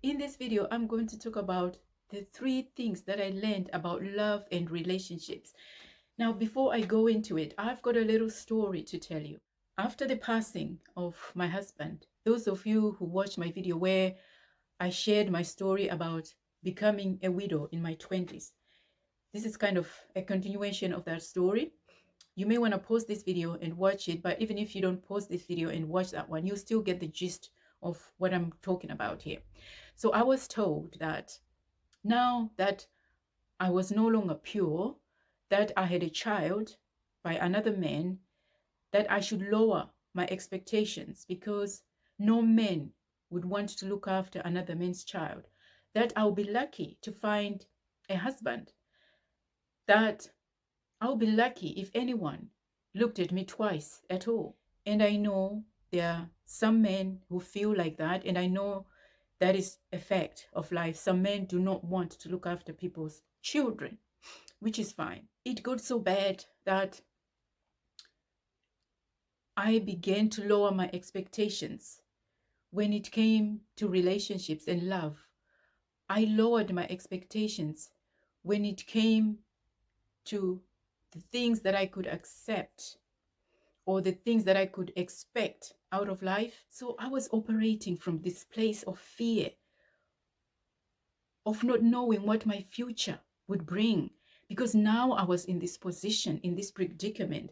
In this video, I'm going to talk about the 3 things that I learned about love and relationships. Now, before I go into it, I've got a little story to tell you. After the passing of my husband, those of you who watched my video where I shared my story about becoming a widow in my 20s, this is kind of a continuation of that story. You may want to pause this video and watch it, but even if you don't pause this video and watch that one, you still get the gist of what I'm talking about here. So I was told that now that I was no longer pure, that I had a child by another man, that I should lower my expectations because no man would want to look after another man's child, that I'll be lucky to find a husband, that I'll be lucky if anyone looked at me twice at all. And I know there are some men who feel like that, and I know that is a fact of life. Some men do not want to look after people's children, which is fine. It got so bad that I began to lower my expectations when it came to relationships and love. I lowered my expectations when it came to the things that I could accept or the things that I could expect out of life. So I was operating from this place of fear, of not knowing what my future would bring, because now I was in this position, in this predicament,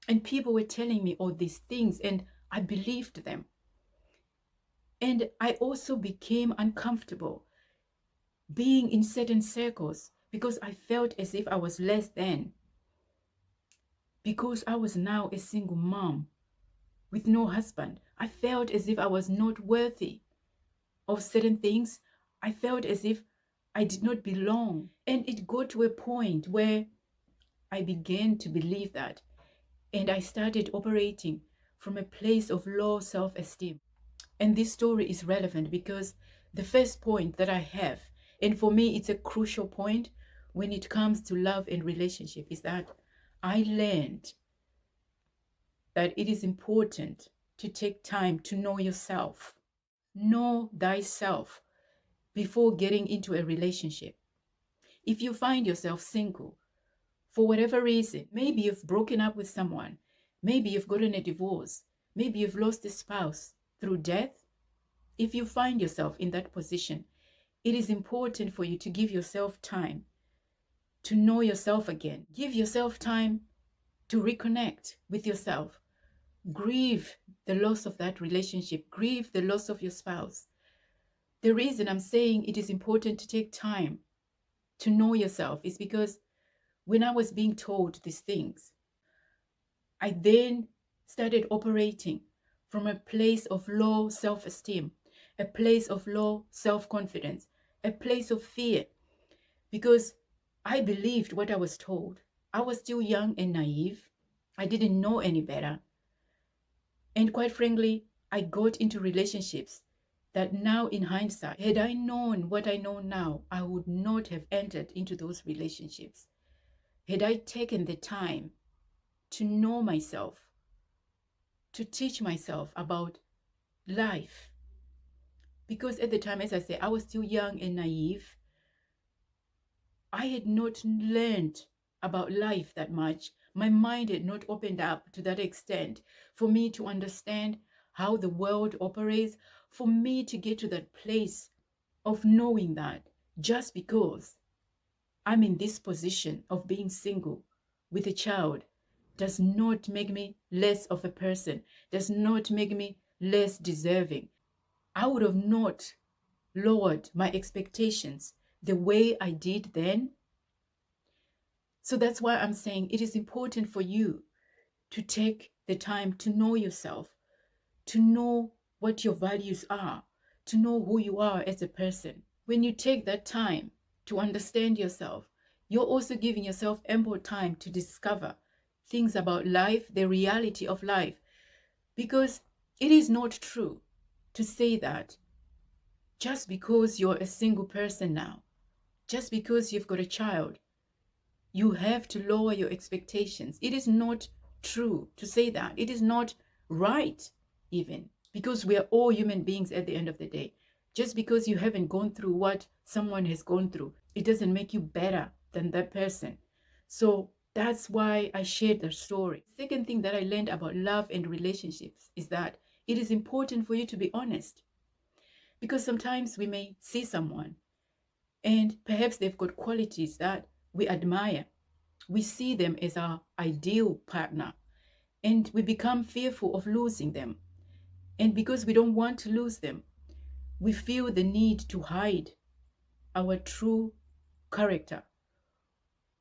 and people were telling me all these things, and I believed them. And I also became uncomfortable being in certain circles because I felt as if I was less than, because I was now a single mom with no husband. I felt as if I was not worthy of certain things. I felt as if I did not belong. And it got to a point where I began to believe that. And I started operating from a place of low self-esteem. And this story is relevant because the first point that I have, and for me it's a crucial point when it comes to love and relationship, is that I learned that it is important to take time to know yourself. Know thyself before getting into a relationship. If you find yourself single for whatever reason, maybe you've broken up with someone, maybe you've gotten a divorce, maybe you've lost a spouse through death. If you find yourself in that position, it is important for you to give yourself time to know yourself again. Give yourself time to reconnect with yourself. Grieve the loss of that relationship. Grieve the loss of your spouse. The reason I'm saying it is important to take time to know yourself is because when I was being told these things, I then started operating from a place of low self-esteem, a place of low self-confidence, a place of fear, because I believed what I was told. I was still young and naive. I didn't know any better. And quite frankly, I got into relationships that now in hindsight, had I known what I know now, I would not have entered into those relationships. Had I taken the time to know myself, to teach myself about life. Because at the time, as I say, I was still young and naive. I had not learned about life that much. My mind had not opened up to that extent for me to understand how the world operates, for me to get to that place of knowing that just because I'm in this position of being single with a child does not make me less of a person, does not make me less deserving. I would have not lowered my expectations the way I did then. So that's why I'm saying it is important for you to take the time to know yourself, to know what your values are, to know who you are as a person. When you take that time to understand yourself, you're also giving yourself ample time to discover things about life, the reality of life. Because it is not true to say that just because you're a single person now, just because you've got a child, you have to lower your expectations. It is not true to say that. It is not right even, because we are all human beings at the end of the day. Just because you haven't gone through what someone has gone through, it doesn't make you better than that person. So that's why I shared the story. Second thing that I learned about love and relationships is that it is important for you to be honest. Because sometimes we may see someone and perhaps they've got qualities that we admire. We see them as our ideal partner and we become fearful of losing them. And because we don't want to lose them, we feel the need to hide our true character.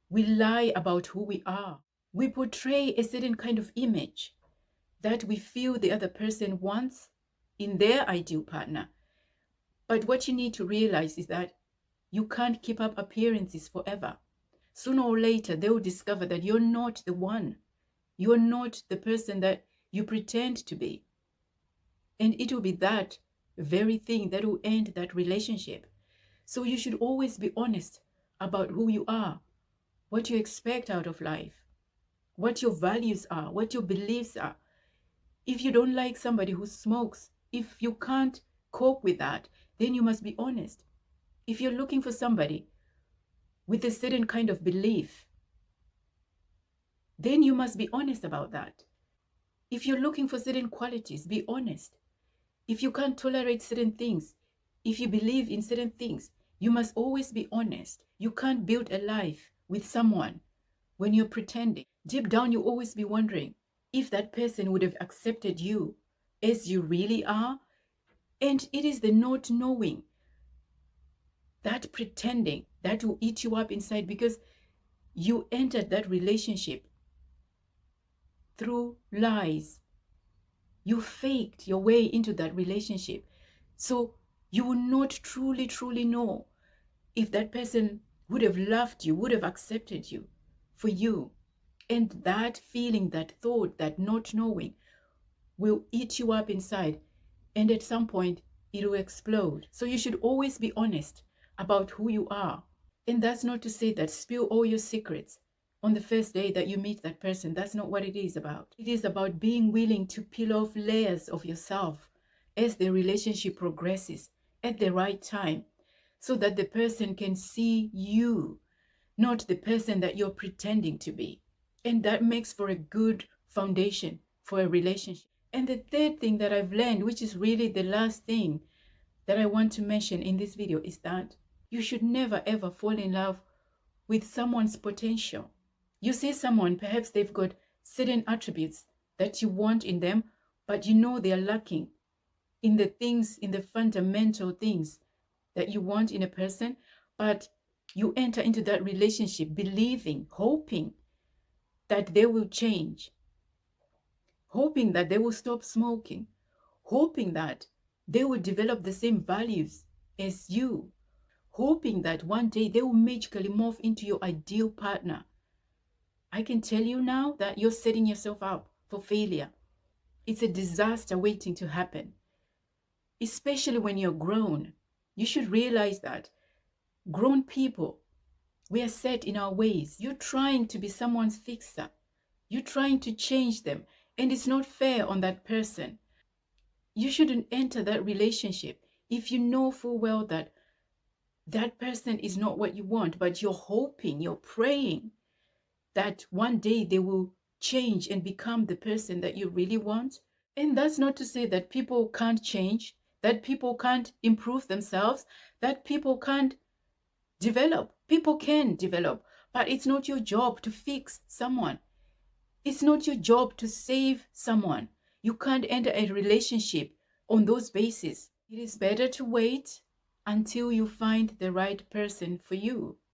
We lie about who we are. We portray a certain kind of image that we feel the other person wants in their ideal partner. But what you need to realize is that you can't keep up appearances forever. Sooner or later, they will discover that you're not the one. You're not the person that you pretend to be. And it will be that very thing that will end that relationship. So you should always be honest about who you are, what you expect out of life, what your values are, what your beliefs are. If you don't like somebody who smokes, if you can't cope with that, then you must be honest. If you're looking for somebody with a certain kind of belief, then you must be honest about that. If you're looking for certain qualities, be honest. If you can't tolerate certain things, if you believe in certain things, you must always be honest. You can't build a life with someone when you're pretending. Deep down, you always be wondering if that person would have accepted you as you really are. And it is the not knowing, that pretending, that will eat you up inside because you entered that relationship through lies. You faked your way into that relationship. So you will not truly, truly know if that person would have loved you, would have accepted you for you. And that feeling, that thought, that not knowing will eat you up inside. And at some point, it will explode. So you should always be honest about who you are. And that's not to say that spill all your secrets on the first day that you meet that person. That's not what it is about. It is about being willing to peel off layers of yourself as the relationship progresses at the right time so that the person can see you, not the person that you're pretending to be. And that makes for a good foundation for a relationship. And the third thing that I've learned, which is really the last thing that I want to mention in this video, is that you should never ever fall in love with someone's potential. You see someone, perhaps they've got certain attributes that you want in them, but you know they are lacking in the things, in the fundamental things that you want in a person, but you enter into that relationship believing, hoping that they will change, hoping that they will stop smoking, hoping that they will develop the same values as you, hoping that one day they will magically morph into your ideal partner. I can tell you now that you're setting yourself up for failure. It's a disaster waiting to happen, especially when you're grown. You should realize that grown people, we are set in our ways. You're trying to be someone's fixer. You're trying to change them, and it's not fair on that person. You shouldn't enter that relationship if you know full well that that person is not what you want, but you're hoping, you're praying that one day they will change and become the person that you really want. And that's not to say that people can't change, that people can't improve themselves, that people can't develop. People can develop, but it's not your job to fix someone. It's not your job to save someone. You can't enter a relationship on those bases. It is better to wait until you find the right person for you.